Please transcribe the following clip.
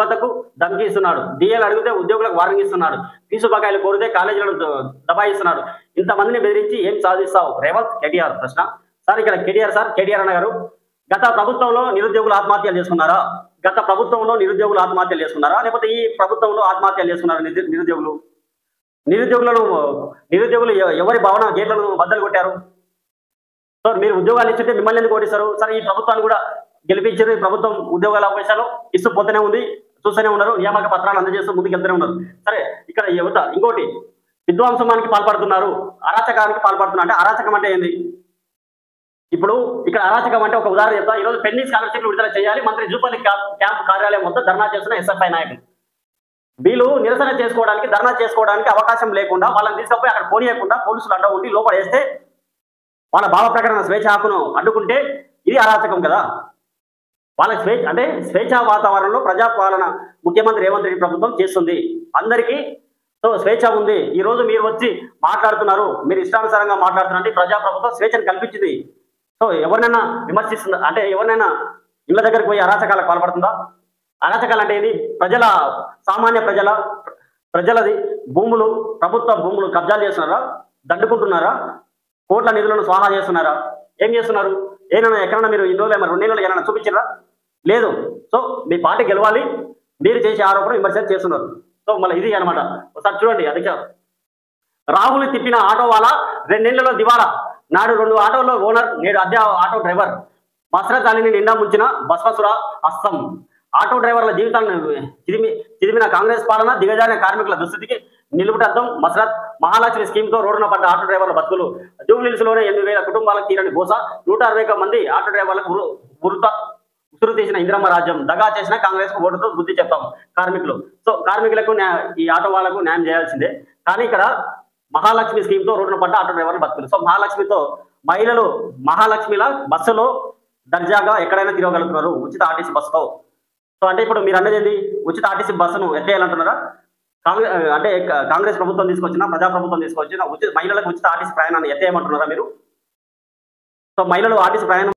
యువతకు ధమ్కి ఇస్తున్నాడు. డిఏలు అడిగితే ఉద్యోగులకు వార్నింగ్ ఇస్తున్నాడు. ఫీజు బకాయిలు కోరితే కాలేజీలను దబాయిస్తున్నాడు. ఇంతమందిని బెదిరించి ఏం సాధిస్తావు రేవంత్? కేటీఆర్ ప్రశ్న. సార్ ఇక్కడ కేటీఆర్ అన్న గారు, గత ప్రభుత్వంలో నిరుద్యోగులు ఆత్మహత్యలు చేసుకున్నారా? గత ప్రభుత్వంలో నిరుద్యోగులు ఆత్మహత్యలు చేసుకున్నారా, లేకపోతే ఈ ప్రభుత్వంలో ఆత్మహత్యలు చేసుకున్నారా? నిరుద్యోగులు ఎవరి భవన గేట్లను బద్దలు కొట్టారు? సో మీరు ఉద్యోగాలు ఇస్తుంటే మిమ్మల్ని ఎందుకు ఓడిస్తారు? సరే, ఈ ప్రభుత్వాన్ని కూడా గెలిపించారు. ఈ ప్రభుత్వం ఉద్యోగాల అవకాశాలు ఇస్తూ పోతూనే ఉంది, చూస్తూనే ఉన్నారు, నియామక పత్రాలు అందజేస్తూ ముందుకు వెళ్తూనే ఉన్నారు. సరే, ఇక్కడ యువత ఇంకోటి విధ్వంసమానికి పాల్పడుతున్నారు, అరాచకానికి పాల్పడుతున్నారు. అంటే అరాచకం అంటే ఏంది? ఇప్పుడు ఇక్కడ అరాచకం అంటే ఒక ఉదాహరణ చెప్తా. ఈరోజు పెండింగ్ స్కాలర్షిప్లు విడుదల చేయాలి, మంత్రి జూపల్లి క్యాంప్ కార్యాలయం వద్ద ధర్నా చేస్తున్న ఎస్ఎఫ్ఐ నాయకులు. వీళ్ళు నిరసన చేసుకోవడానికి, ధర్నా చేసుకోవడానికి అవకాశం లేకుండా వాళ్ళని తీసుకుపోయి అక్కడ పోనీయకుండా పోలీసులు అడ్డ ఉండి లోపల వేస్తే, వాళ్ళ భావ ప్రకటన స్వేచ్ఛ హక్కును అడ్డుకుంటే ఇది అరాచకం కదా. వాళ్ళకి స్వేచ్ఛా వాతావరణంలో ప్రజాపాలన ముఖ్యమంత్రి రేవంత్ రెడ్డి ప్రభుత్వం చేస్తుంది. అందరికీ సో స్వేచ్ఛ ఉంది. ఈ రోజు మీరు వచ్చి మాట్లాడుతున్నారు, మీరు ఇష్టానుసారంగా మాట్లాడుతున్నారంటే ప్రజాప్రభుత్వం స్వేచ్ఛను కల్పించింది. సో ఎవరినైనా విమర్శిస్తుందా? అంటే ఎవరినైనా ఇళ్ళ దగ్గరికి పోయి అరాచకాలకు పాల్పడుతుందా? అరాచకాలు అంటే ఏంది? సామాన్య ప్రజలది భూములు, ప్రభుత్వ భూములు కబ్జాలు చేస్తున్నారా? దండుకుంటున్నారా? కోట్ల నిధులను స్వాహా చేస్తున్నారా? ఏం చేస్తున్నారు? ఎక్కడైనా మీరు ఇన్ని రోజులు 2 నెలలు ఏమైనా చూపించారా? లేదు. సో మీ పార్టీ గెలవాలి, మీరు చేసే ఆరోపణ విమర్శలు చేస్తున్నారు. సో మళ్ళీ ఇది అనమాట. ఒకసారి చూడండి అధ్యక్ష. రాహుల్ తిప్పిన ఆటో వాళ్ళ 2 నెలల్లో దివాలా. నాడు 2 ఆటోల్లో ఓనర్, నేడు అద్దె ఆటో డ్రైవర్. మసరత్ అలీని నిండా ముంచిన భస్మసుర హస్తం. ఆటో డ్రైవర్ల జీవితాలను చిదిమిన కాంగ్రెస్ పాలన, దిగజారిన కార్మికుల దుస్థితికి నిలుపుటద్దం. మసరత్ మహాలక్ష్మి స్కీమ్ తో రోడ్డున పడ్డ ఆటో డ్రైవర్ల బతుకులు. జూబ్లీహిల్స్ లోనే 8,000 కుటుంబాలకు తీరని బోస. 160 మంది ఆటో డ్రైవర్లకు ఉసురు తీసిన ఇందిరమ్మ రాజ్యం. దగా చేసిన కాంగ్రెస్ కు ఓటుతో బుద్ధి చెప్తాం కార్మికులు. సో కార్మికులకు ఈ ఆటో వాళ్లకు న్యాయం చేయాల్సిందే. కానీ ఇక్కడ మహాలక్ష్మి స్కీమ్ తో రోడ్డున పడ్డ ఆటో డ్రైవర్ల బతుకులు. సో మహిళలు మహాలక్ష్మిల బస్సులో దర్జాగా ఎక్కడైనా తిరగలుగుతున్నారు ఉచిత ఆర్టీసీ బస్సుతో. సో అంటే ఇప్పుడు మీరు అనేది ఏంటి? ఉచిత ఆర్టీసీ బస్సును ఎత్తేయాలంటున్నారా? కాంగ్రెస్ ప్రభుత్వం తీసుకొచ్చిన, ప్రజాప్రభుత్వం తీసుకొచ్చిన మహిళలకు ఉచిత ఆర్టీసీ ప్రయాణాన్ని ఎత్తేయమంటున్నారా మీరు? సో మహిళలు ఆర్టీసీ ప్రయాణం